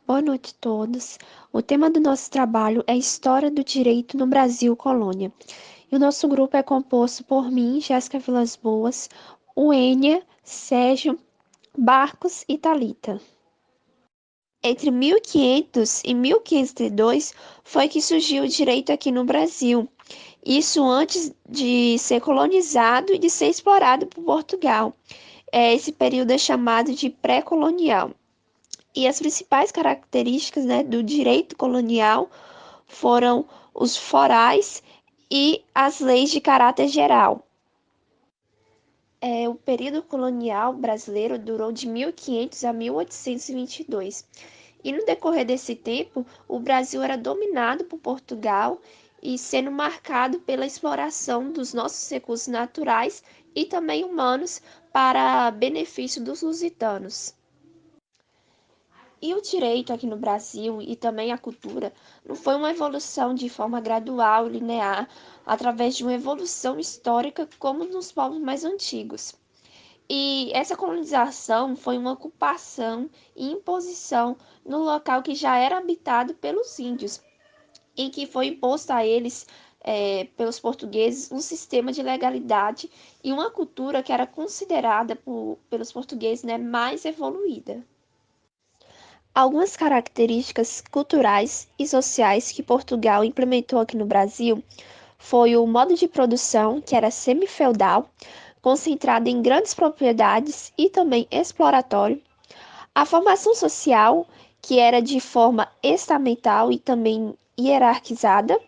Boa noite a todos. O tema do nosso trabalho é História do Direito no Brasil Colônia. E o nosso grupo é composto por mim, Jéssica Vilas Boas, o Enia, Sérgio, Barcos e Thalita. Entre 1500 e 1502 foi que surgiu o direito aqui no Brasil. Isso antes de ser colonizado e de ser explorado por Portugal. Esse período é chamado de pré-colonial. E as principais características, né, do direito colonial foram os forais e as leis de caráter geral. O período colonial brasileiro durou de 1500 a 1822. E no decorrer desse tempo, o Brasil era dominado por Portugal e sendo marcado pela exploração dos nossos recursos naturais e também humanos para benefício dos lusitanos. E o direito aqui no Brasil e também a cultura não foi uma evolução de forma gradual e linear, através de uma evolução histórica como nos povos mais antigos. E essa colonização foi uma ocupação e imposição no local que já era habitado pelos índios, em que foi imposto a eles, pelos portugueses, um sistema de legalidade e uma cultura que era considerada pelos portugueses, né, mais evoluída. Algumas características culturais e sociais que Portugal implementou aqui no Brasil foi o modo de produção, que era semi-feudal, concentrado em grandes propriedades e também exploratório, a formação social, que era de forma estamental e também hierarquizada,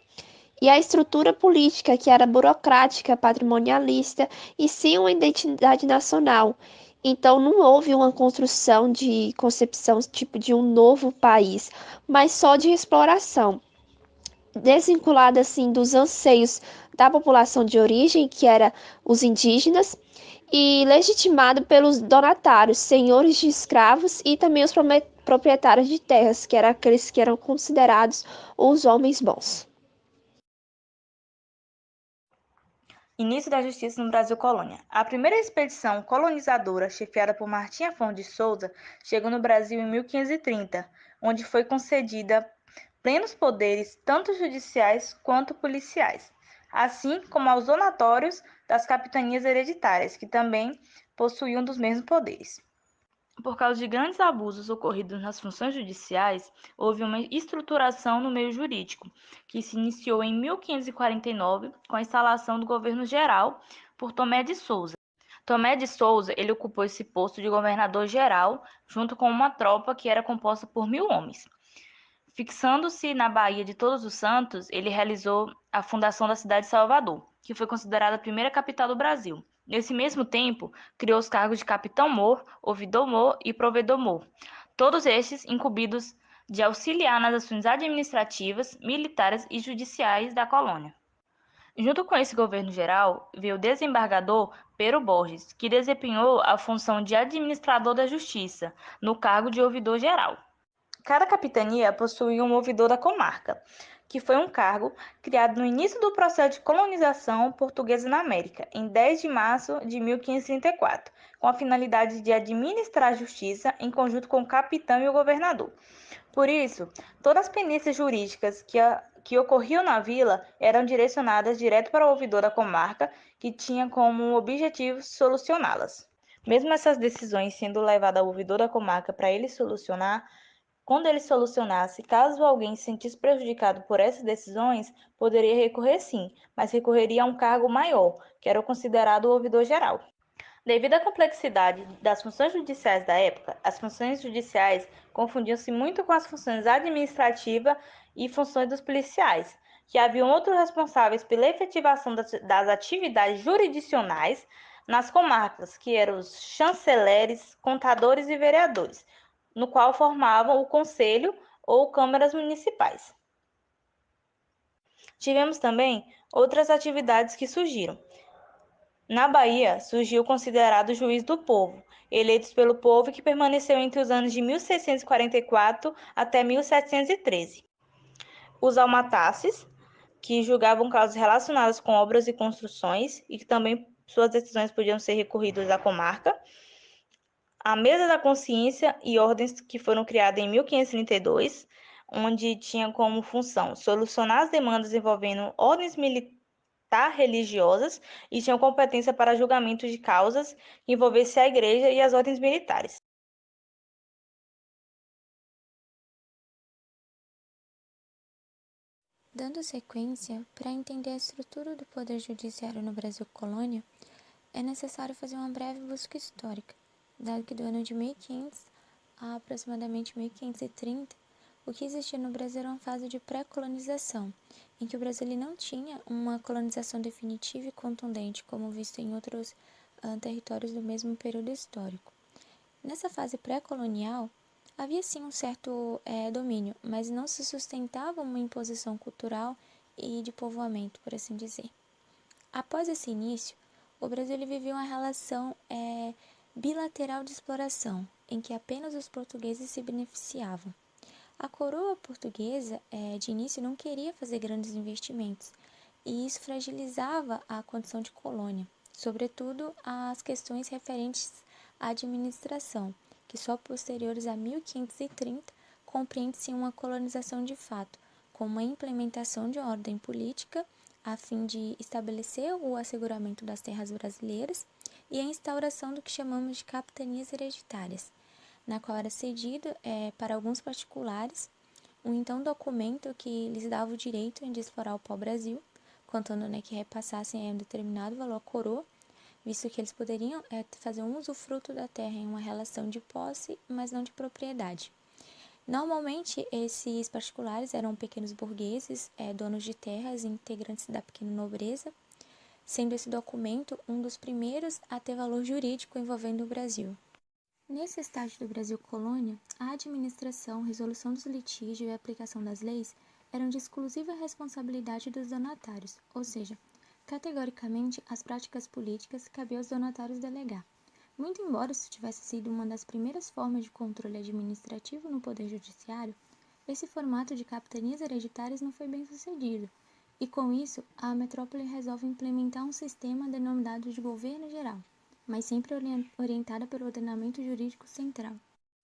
e a estrutura política, que era burocrática, patrimonialista e sem uma identidade nacional. Então, não houve uma construção de concepção tipo de um novo país, mas só de exploração, desvinculada assim dos anseios da população de origem, que era os indígenas, e legitimado pelos donatários, senhores de escravos e também os proprietários de terras, que eram aqueles que eram considerados os homens bons. Início da Justiça no Brasil Colônia. A primeira expedição colonizadora, chefiada por Martim Afonso de Souza, chegou no Brasil em 1530, onde foi concedida plenos poderes, tanto judiciais quanto policiais, assim como aos donatórios das capitanias hereditárias, que também possuíam dos mesmos poderes. Por causa de grandes abusos ocorridos nas funções judiciais, houve uma estruturação no meio jurídico, que se iniciou em 1549 com a instalação do governo geral por Tomé de Souza. Tomé de Souza, ele ocupou esse posto de governador-geral junto com uma tropa que era composta por 1.000 homens. Fixando-se na Baía de Todos os Santos, ele realizou a fundação da cidade de Salvador, que foi considerada a primeira capital do Brasil. Nesse mesmo tempo, criou os cargos de capitão-mor, ouvidor-mor e provedor-mor, todos estes incumbidos de auxiliar nas ações administrativas, militares e judiciais da colônia. Junto com esse governo geral, veio o desembargador Pero Borges, que desempenhou a função de administrador da justiça, no cargo de ouvidor geral. Cada capitania possuía um ouvidor da comarca, que foi um cargo criado no início do processo de colonização portuguesa na América, em 10 de março de 1534, com a finalidade de administrar a justiça em conjunto com o capitão e o governador. Por isso, todas as pendências jurídicas que ocorriam na vila eram direcionadas direto para o ouvidor da comarca, que tinha como objetivo solucioná-las. Mesmo essas decisões sendo levadas ao ouvidor da comarca para ele solucionar, quando ele solucionasse, caso alguém se sentisse prejudicado por essas decisões, poderia recorrer sim, mas recorreria a um cargo maior, que era o considerado o ouvidor geral. Devido à complexidade das funções judiciais da época, as funções judiciais confundiam-se muito com as funções administrativas e funções dos policiais, que haviam outros responsáveis pela efetivação das atividades jurisdicionais nas comarcas, que eram os chanceleres, contadores e vereadores, no qual formavam o conselho ou câmaras municipais. Tivemos também outras atividades que surgiram. Na Bahia, surgiu o considerado juiz do povo, eleito pelo povo e que permaneceu entre os anos de 1644 até 1713. Os almatasses, que julgavam casos relacionados com obras e construções e que também suas decisões podiam ser recorridas à comarca. a Mesa da Consciência e Ordens, que foram criadas em 1532, onde tinha como função solucionar as demandas envolvendo ordens militar religiosas e tinham competência para julgamento de causas que envolvessem a igreja e as ordens militares. Dando sequência, para entender a estrutura do Poder Judiciário no Brasil colônia, é necessário fazer uma breve busca histórica, dado que do ano de 1500 a aproximadamente 1530, o que existia no Brasil era uma fase de pré-colonização, em que o Brasil não tinha uma colonização definitiva e contundente, como visto em outros territórios do mesmo período histórico. Nessa fase pré-colonial, havia sim um certo domínio, mas não se sustentava uma imposição cultural e de povoamento, por assim dizer. Após esse início, o Brasil vivia uma relação bilateral de exploração, em que apenas os portugueses se beneficiavam. A coroa portuguesa, de início, não queria fazer grandes investimentos, e isso fragilizava a condição de colônia, sobretudo as questões referentes à administração, que só posteriores a 1530 compreende-se uma colonização de fato, com uma implementação de ordem política a fim de estabelecer o asseguramento das terras brasileiras e a instauração do que chamamos de capitanias hereditárias, na qual era cedido para alguns particulares um então documento que lhes dava o direito de explorar o pau-brasil, contando que repassassem um determinado valor à coroa, visto que eles poderiam fazer um usufruto da terra em uma relação de posse, mas não de propriedade. Normalmente, esses particulares eram pequenos burgueses, donos de terras e integrantes da pequena nobreza, sendo esse documento um dos primeiros a ter valor jurídico envolvendo o Brasil. Nesse estágio do Brasil colônia, a administração, resolução dos litígios e a aplicação das leis eram de exclusiva responsabilidade dos donatários, ou seja, categoricamente as práticas políticas cabia aos donatários delegar. Muito embora isso tivesse sido uma das primeiras formas de controle administrativo no Poder Judiciário, esse formato de capitanias hereditárias não foi bem sucedido, e com isso a metrópole resolve implementar um sistema denominado de governo geral, mas sempre orientada pelo ordenamento jurídico central.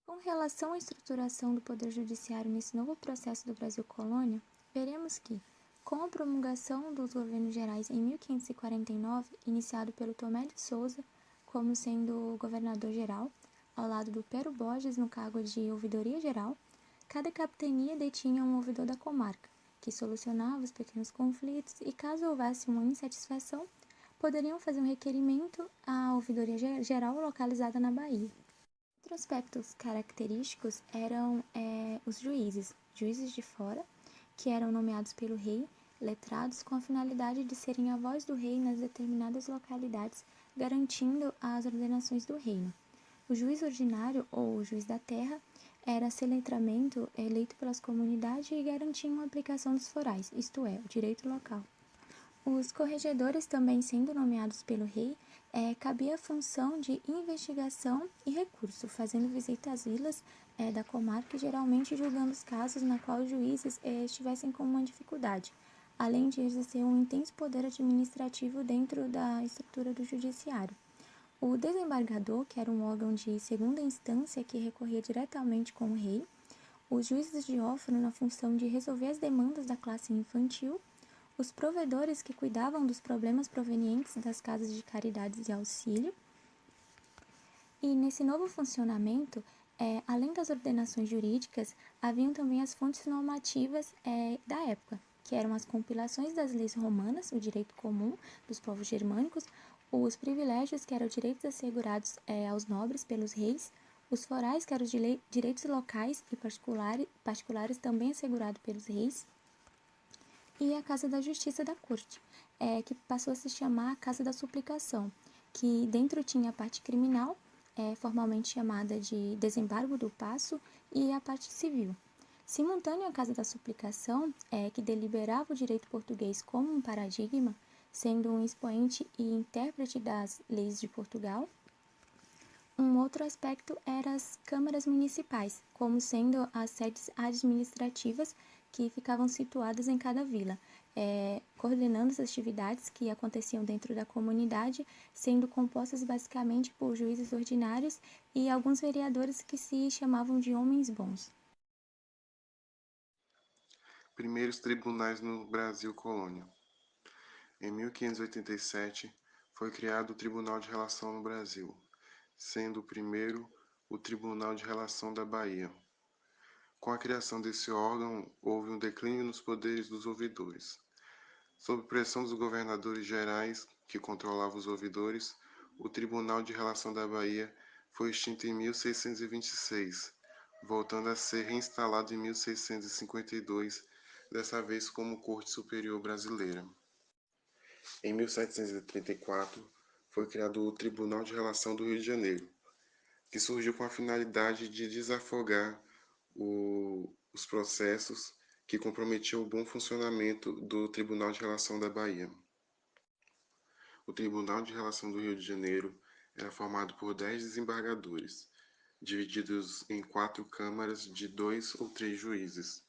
Com relação à estruturação do Poder Judiciário nesse novo processo do Brasil colônia, veremos que, com a promulgação dos governos gerais em 1549, iniciado pelo Tomé de Souza como sendo governador-geral, ao lado do Pero Borges no cargo de ouvidoria geral, cada capitania detinha um ouvidor da comarca, que solucionava os pequenos conflitos e, caso houvesse uma insatisfação, poderiam fazer um requerimento à ouvidoria geral localizada na Bahia. Outros aspectos característicos eram os juízes de fora, que eram nomeados pelo rei, letrados com a finalidade de serem a voz do rei nas determinadas localidades, garantindo as ordenações do reino. O juiz ordinário, ou o juiz da terra, era sem letramento eleito pelas comunidades e garantia uma aplicação dos forais, isto é, o direito local. Os corregedores, também sendo nomeados pelo rei, cabia a função de investigação e recurso, fazendo visita às vilas da comarca e geralmente julgando os casos na qual os juízes estivessem com uma dificuldade, além de exercer um intenso poder administrativo dentro da estrutura do judiciário. O desembargador, que era um órgão de segunda instância que recorria diretamente com o rei, os juízes de órfão na função de resolver as demandas da classe infantil, os provedores que cuidavam dos problemas provenientes das casas de caridades e auxílio. E nesse novo funcionamento, além das ordenações jurídicas, haviam também as fontes normativas da época, que eram as compilações das leis romanas, o direito comum dos povos germânicos, os privilégios, que eram direitos assegurados aos nobres pelos reis, os forais, que eram os direitos locais e particulares também assegurados pelos reis, e a Casa da Justiça da Corte, que passou a se chamar a Casa da Suplicação, que dentro tinha a parte criminal, formalmente chamada de Desembargo do Paço, e a parte civil. Simultâneo à Casa da Suplicação, que deliberava o direito português como um paradigma, sendo um expoente e intérprete das leis de Portugal. Um outro aspecto eram as câmaras municipais, como sendo as sedes administrativas que ficavam situadas em cada vila. coordenando as atividades que aconteciam dentro da comunidade, sendo compostas basicamente por juízes ordinários e alguns vereadores que se chamavam de homens bons. Primeiros tribunais no Brasil Colônia. Em 1587, foi criado o Tribunal de Relação no Brasil, sendo o primeiro o Tribunal de Relação da Bahia. Com a criação desse órgão, houve um declínio nos poderes dos ouvidores. Sob pressão dos governadores gerais, que controlavam os ouvidores, o Tribunal de Relação da Bahia foi extinto em 1626, voltando a ser reinstalado em 1652, dessa vez como Corte Superior Brasileira. Em 1734, foi criado o Tribunal de Relação do Rio de Janeiro, que surgiu com a finalidade de desafogar os processos que comprometiam o bom funcionamento do Tribunal de Relação da Bahia. O Tribunal de Relação do Rio de Janeiro era formado por 10 desembargadores, divididos em 4 câmaras de 2 ou 3 juízes.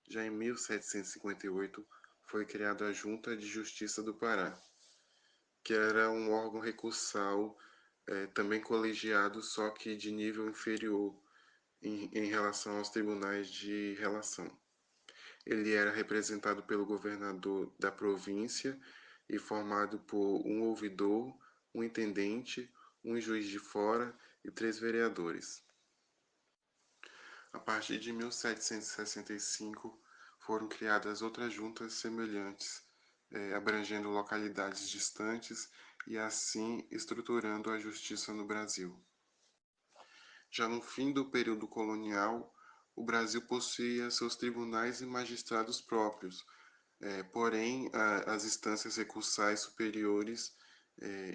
Já em 1758, foi criada a Junta de Justiça do Pará, que era um órgão recursal, também colegiado, só que de nível inferior em relação aos tribunais de relação. Ele era representado pelo governador da província e formado por um ouvidor, um intendente, um juiz de fora e 3 vereadores. A partir de 1765, foram criadas outras juntas semelhantes, abrangendo localidades distantes e assim estruturando a justiça no Brasil. Já no fim do período colonial, o Brasil possuía seus tribunais e magistrados próprios, porém as instâncias recursais superiores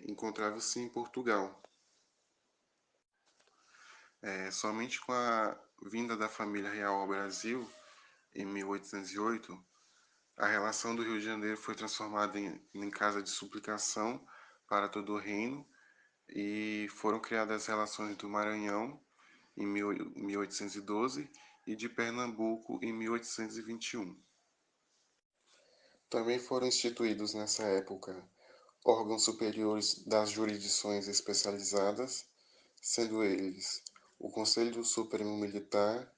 encontravam-se em Portugal. Somente com a vinda da família real ao Brasil, em 1808, a relação do Rio de Janeiro foi transformada em casa de suplicação para todo o reino e foram criadas as relações do Maranhão, em 1812, e de Pernambuco, em 1821. Também foram instituídos nessa época órgãos superiores das jurisdições especializadas, sendo eles o Conselho Supremo Militar,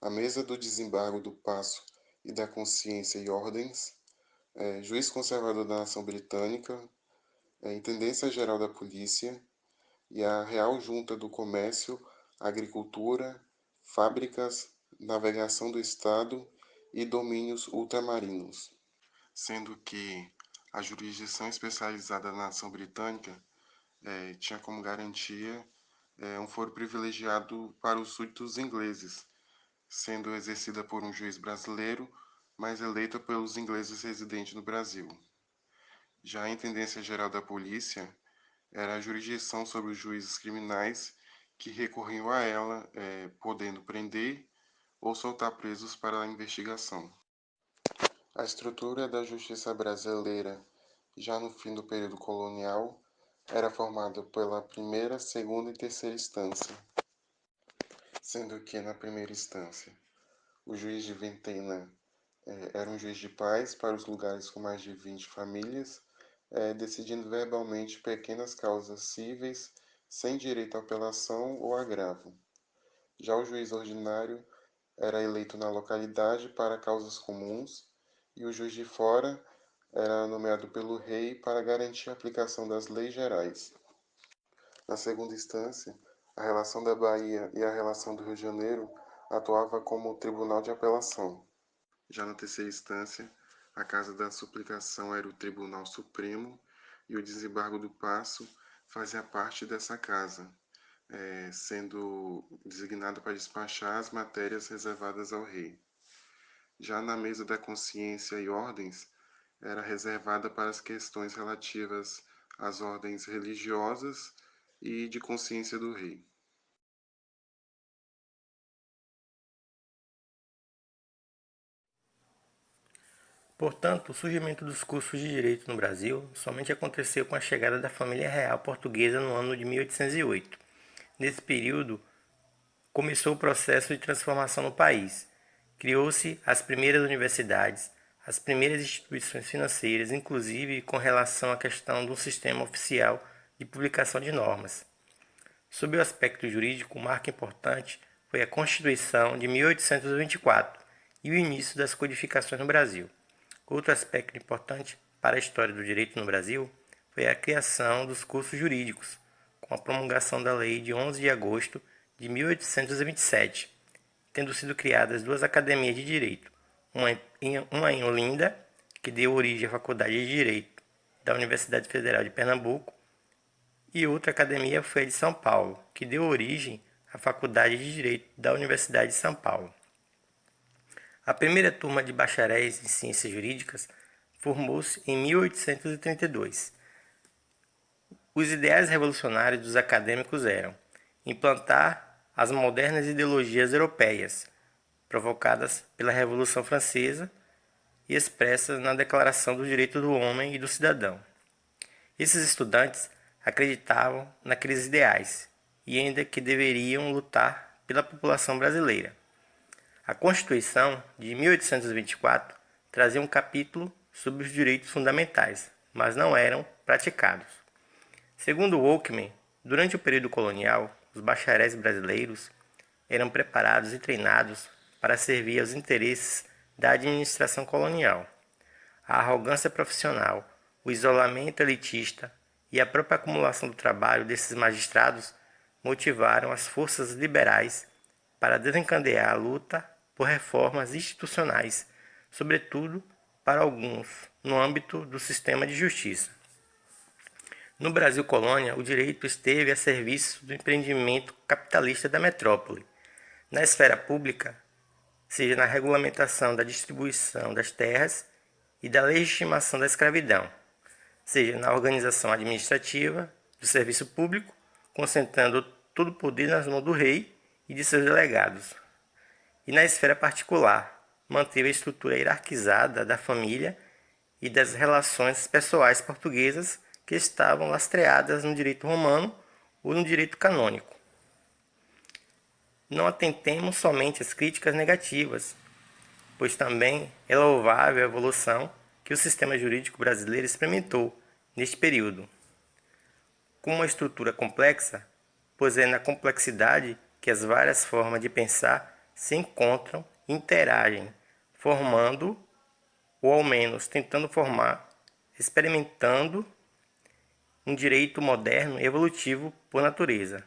a Mesa do Desembargo do Paço e da Consciência e Ordens, Juiz Conservador da Nação Britânica, Intendência Geral da Polícia e a Real Junta do Comércio, Agricultura, Fábricas, Navegação do Estado e Domínios Ultramarinos. Sendo que a jurisdição especializada da nação britânica tinha como garantia um foro privilegiado para os súditos ingleses, sendo exercida por um juiz brasileiro, mas eleita pelos ingleses residentes no Brasil. Já a Intendência Geral da Polícia era a jurisdição sobre os juízes criminais que recorriam a ela, podendo prender ou soltar presos para a investigação. A estrutura da justiça brasileira, já no fim do período colonial, era formada pela primeira, segunda e terceira instância, sendo que na primeira instância o juiz de vintena era um juiz de paz para os lugares com mais de 20 famílias, decidindo verbalmente pequenas causas cíveis sem direito à apelação ou agravo. Já o juiz ordinário era eleito na localidade para causas comuns e o juiz de fora era nomeado pelo rei para garantir a aplicação das leis gerais. Na segunda instância, a relação da Bahia e a relação do Rio de Janeiro atuava como tribunal de apelação. Já na terceira instância, a Casa da Suplicação era o Tribunal Supremo e o Desembargo do Paço fazia parte dessa casa, sendo designado para despachar as matérias reservadas ao rei. Já na Mesa da Consciência e Ordens, era reservada para as questões relativas às ordens religiosas e de consciência do rei. Portanto, o surgimento dos cursos de direito no Brasil somente aconteceu com a chegada da família real portuguesa no ano de 1808. Nesse período, começou o processo de transformação no país. Criou-se as primeiras universidades, as primeiras instituições financeiras, inclusive com relação à questão do sistema oficial de publicação de normas. Sob o aspecto jurídico, um marco importante foi a Constituição de 1824 e o início das codificações no Brasil. Outro aspecto importante para a história do direito no Brasil foi a criação dos cursos jurídicos, com a promulgação da Lei de 11 de agosto de 1827, tendo sido criadas duas academias de direito, uma em Olinda, que deu origem à Faculdade de Direito da Universidade Federal de Pernambuco, e outra academia foi a de São Paulo, que deu origem à Faculdade de Direito da Universidade de São Paulo. A primeira turma de bacharéis em Ciências Jurídicas formou-se em 1832. Os ideais revolucionários dos acadêmicos eram implantar as modernas ideologias europeias, provocadas pela Revolução Francesa e expressas na Declaração dos Direitos do Homem e do Cidadão. Esses estudantes acreditavam naqueles ideais e ainda que deveriam lutar pela população brasileira. A Constituição de 1824 trazia um capítulo sobre os direitos fundamentais, mas não eram praticados. Segundo Walkman, durante o período colonial, os bacharéis brasileiros eram preparados e treinados para servir aos interesses da administração colonial. A arrogância profissional, o isolamento elitista e a própria acumulação do trabalho desses magistrados motivaram as forças liberais para desencadear a luta por reformas institucionais, sobretudo para alguns, no âmbito do sistema de justiça. No Brasil colônia, o direito esteve a serviço do empreendimento capitalista da metrópole. Na esfera pública, seja na regulamentação da distribuição das terras e da legitimação da escravidão, seja na organização administrativa do serviço público, concentrando todo o poder nas mãos do rei e de seus delegados. E na esfera particular, manteve a estrutura hierarquizada da família e das relações pessoais portuguesas que estavam lastreadas no direito romano ou no direito canônico. Não atentemos somente às críticas negativas, pois também é louvável a evolução que o sistema jurídico brasileiro experimentou neste período. Com uma estrutura complexa, pois é na complexidade que as várias formas de pensar se encontram e interagem, formando, ou ao menos tentando formar, experimentando um direito moderno e evolutivo por natureza.